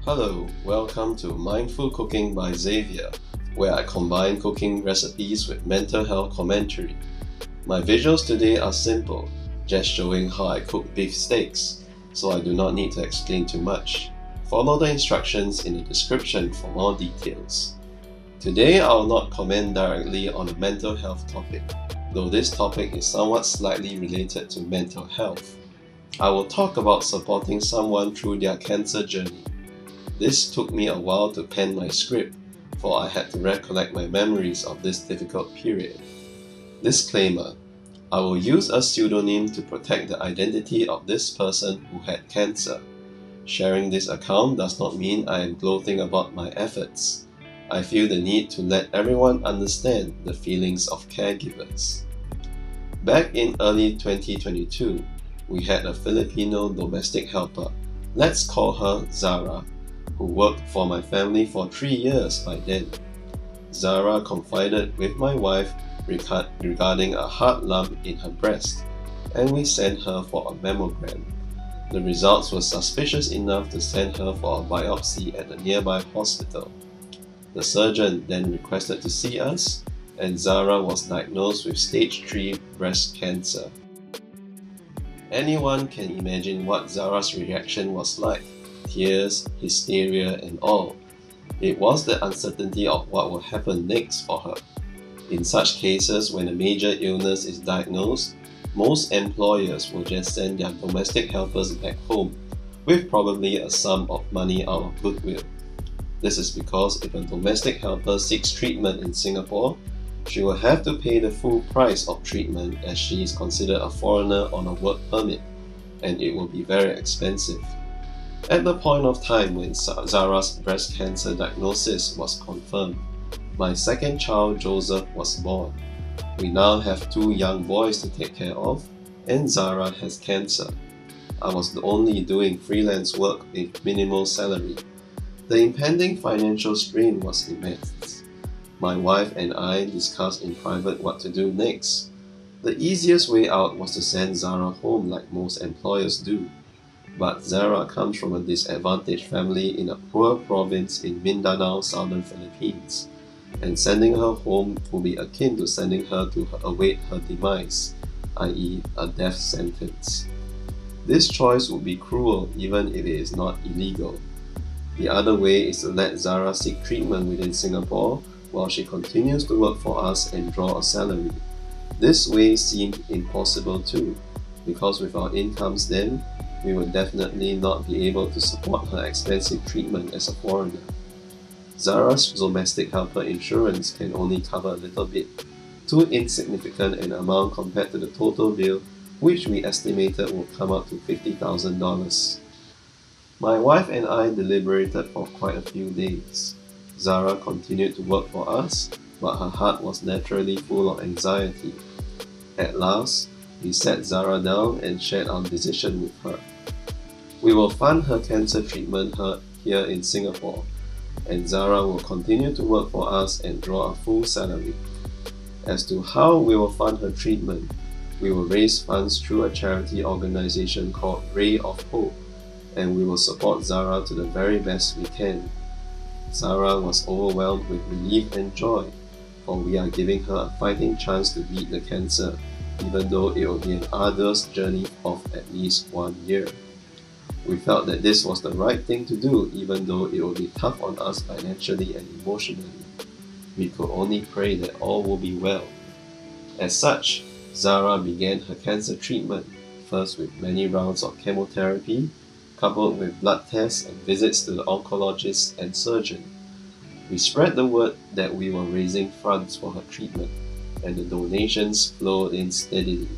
Hello, welcome to Mindful Cooking by Xavier, where I combine cooking recipes with mental health commentary. My visuals today are simple, just showing how I cook beef steaks, so I do not need to explain too much. Follow the instructions in the description for more details. Today I will not comment directly on a mental health topic, though this topic is somewhat slightly related to mental health. I will talk about supporting someone through their cancer journey. This took me a while to pen my script, for I had to recollect my memories of this difficult period. Disclaimer: I will use a pseudonym to protect the identity of this person who had cancer. Sharing this account does not mean I am gloating about my efforts. I feel the need to let everyone understand the feelings of caregivers. Back in early 2022, we had a Filipino domestic helper, let's call her Zara, who worked for my family for 3 years by then. Zara confided with my wife regarding a hard lump in her breast, and we sent her for a mammogram. The results were suspicious enough to send her for a biopsy at a nearby hospital. The surgeon then requested to see us, and Zara was diagnosed with stage 3 breast cancer. Anyone can imagine what Zara's reaction was like. Tears, hysteria, and all. It was the uncertainty of what will happen next for her. In such cases, when a major illness is diagnosed, most employers will just send their domestic helpers back home, with probably a sum of money out of goodwill. This is because if a domestic helper seeks treatment in Singapore, she will have to pay the full price of treatment as she is considered a foreigner on a work permit, and it will be very expensive. At the point of time when Zara's breast cancer diagnosis was confirmed, my second child Joseph was born. We now have 2 young boys to take care of, and Zara has cancer. I was only doing freelance work with minimal salary. The impending financial strain was immense. My wife and I discussed in private what to do next. The easiest way out was to send Zara home like most employers do. But Zara comes from a disadvantaged family in a poor province in Mindanao, southern Philippines, and sending her home would be akin to sending her to await her demise, i.e. a death sentence. This choice would be cruel even if it is not illegal. The other way is to let Zara seek treatment within Singapore while she continues to work for us and draw a salary. This way seemed impossible too, because with our incomes then, we would definitely not be able to support her expensive treatment as a foreigner. Zara's domestic helper insurance can only cover a little bit, too insignificant an amount compared to the total bill, which we estimated would come up to $50,000. My wife and I deliberated for quite a few days. Zara continued to work for us, but her heart was naturally full of anxiety. At last, we sat Zara down and shared our decision with her. We will fund her cancer treatment here in Singapore, and Zara will continue to work for us and draw a full salary. As to how we will fund her treatment, we will raise funds through a charity organization called Ray of Hope, and we will support Zara to the very best we can. Zara was overwhelmed with relief and joy, for we are giving her a fighting chance to beat the cancer, even though it will be an arduous journey of at least 1 year. We felt that this was the right thing to do, even though it would be tough on us financially and emotionally. We could only pray that all will be well. As such, Zara began her cancer treatment, first with many rounds of chemotherapy, coupled with blood tests and visits to the oncologist and surgeon. We spread the word that we were raising funds for her treatment, and the donations flowed in steadily.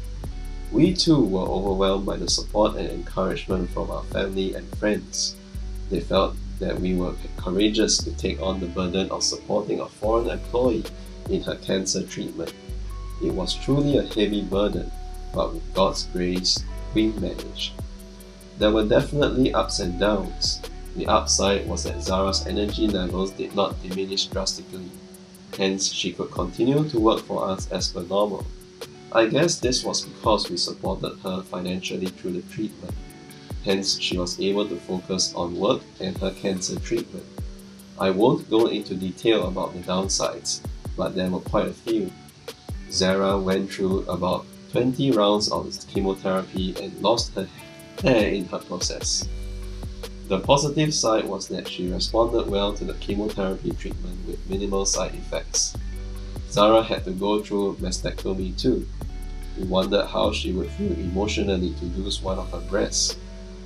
We too were overwhelmed by the support and encouragement from our family and friends. They felt that we were courageous to take on the burden of supporting a foreign employee in her cancer treatment. It was truly a heavy burden, but with God's grace, we managed. There were definitely ups and downs. The upside was that Zara's energy levels did not diminish drastically. Hence, she could continue to work for us as per normal. I guess this was because we supported her financially through the treatment. hence she was able to focus on work and her cancer treatment. I won't go into detail about the downsides, but there were quite a few. Zara went through about 20 rounds of chemotherapy and lost her hair in her process. The positive side was that she responded well to the chemotherapy treatment with minimal side effects. Zara had to go through mastectomy too. We wondered how she would feel emotionally to lose one of her breasts,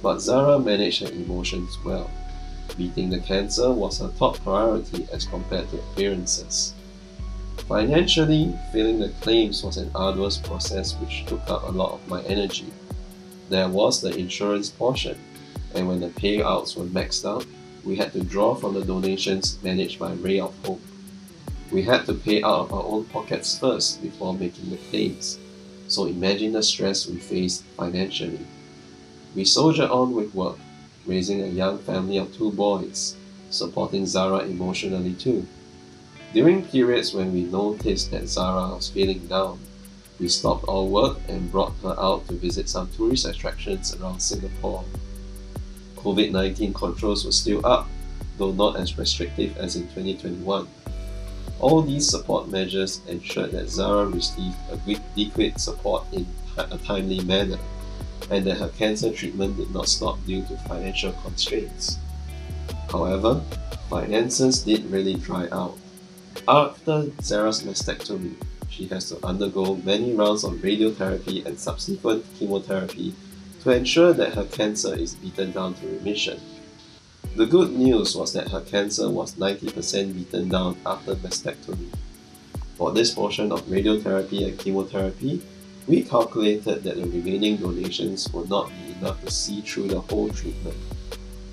but Zara managed her emotions well. Beating the cancer was her top priority as compared to appearances. Financially, filling the claims was an arduous process which took up a lot of my energy. There was the insurance portion, and when the payouts were maxed out, we had to draw from the donations managed by Ray of Hope. We had to pay out of our own pockets first before making the claims, so imagine the stress we faced financially. We soldiered on with work, raising a young family of 2 boys, supporting Zara emotionally too. During periods when we noticed that Zara was feeling down, we stopped all work and brought her out to visit some tourist attractions around Singapore. COVID-19 controls were still up, though not as restrictive as in 2021. All these support measures ensured that Zara received adequate support in a timely manner, and that her cancer treatment did not stop due to financial constraints. However, finances did really dry out. After Zara's mastectomy, she has to undergo many rounds of radiotherapy and subsequent chemotherapy to ensure that her cancer is beaten down to remission. The good news was that her cancer was 90% beaten down after mastectomy. For this portion of radiotherapy and chemotherapy, we calculated that the remaining donations would not be enough to see through the whole treatment.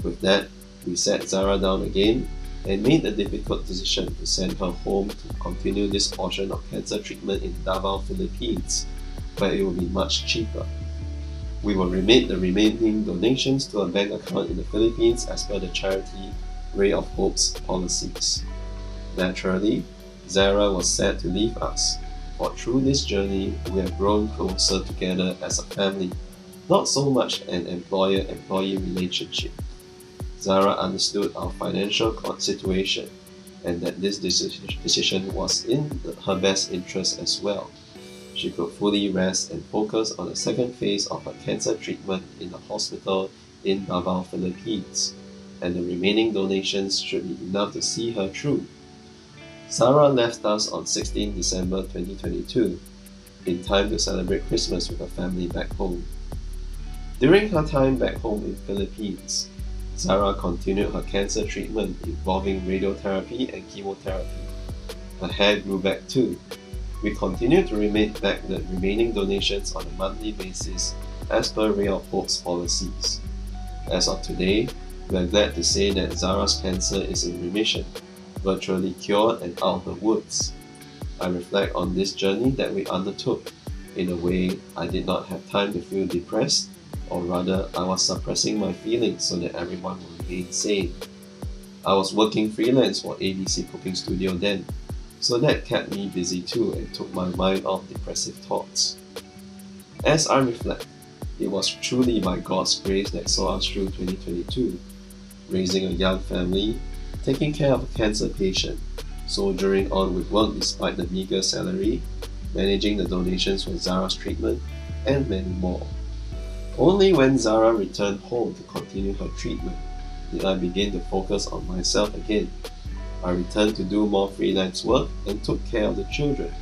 With that, we sat Zara down again and made the difficult decision to send her home to continue this portion of cancer treatment in Davao, Philippines, where it will be much cheaper. We will remit the remaining donations to a bank account in the Philippines as per the charity Ray of Hope's policies. Naturally, Zara was sad to leave us, for through this journey we have grown closer together as a family, not so much an employer-employee relationship. Zara understood our financial situation and that this decision was in her best interest as well. She could fully rest and focus on the second phase of her cancer treatment in the hospital in Davao, Philippines, and the remaining donations should be enough to see her through. Zara left us on 16 December 2022, in time to celebrate Christmas with her family back home. During her time back home in Philippines, Zara continued her cancer treatment involving radiotherapy and chemotherapy. Her hair grew back too. We continue to remit back the remaining donations on a monthly basis as per Ray of Hope's policies. As of today, we are glad to say that Zara's cancer is in remission, virtually cured and out of the woods. I reflect on this journey that we undertook. In a way, I did not have time to feel depressed, or rather, I was suppressing my feelings so that everyone would remain sane. I was working freelance for ABC Cooking Studio then, so that kept me busy too and took my mind off depressive thoughts. As I reflect, it was truly by God's grace that saw us through 2022, raising a young family, taking care of a cancer patient, soldiering on with work despite the meager salary, managing the donations for Zara's treatment, and many more. Only when Zara returned home to continue her treatment did I begin to focus on myself again. I returned to do more freelance work and took care of the children,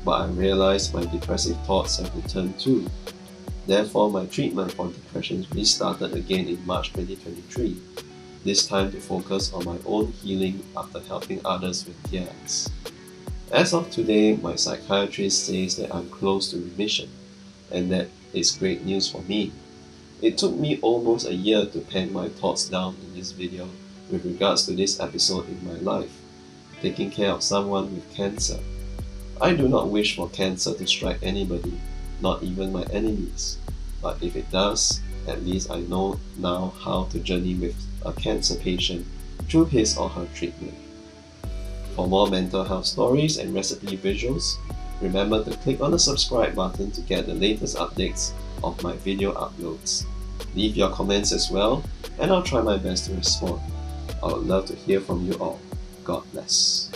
but I realized my depressive thoughts have returned too. Therefore, my treatment for depression restarted again in March 2023, this time to focus on my own healing after helping others with TIAs. As of today, my psychiatrist says that I'm close to remission, and that is great news for me. It took me almost a year to pen my thoughts down in this video with regards to this episode in my life, taking care of someone with cancer. I do not wish for cancer to strike anybody, not even my enemies. But if it does, at least I know now how to journey with a cancer patient through his or her treatment. For more mental health stories and recipe visuals, remember to click on the subscribe button to get the latest updates of my video uploads. Leave your comments as well, and I'll try my best to respond. I would love to hear from you all. God bless.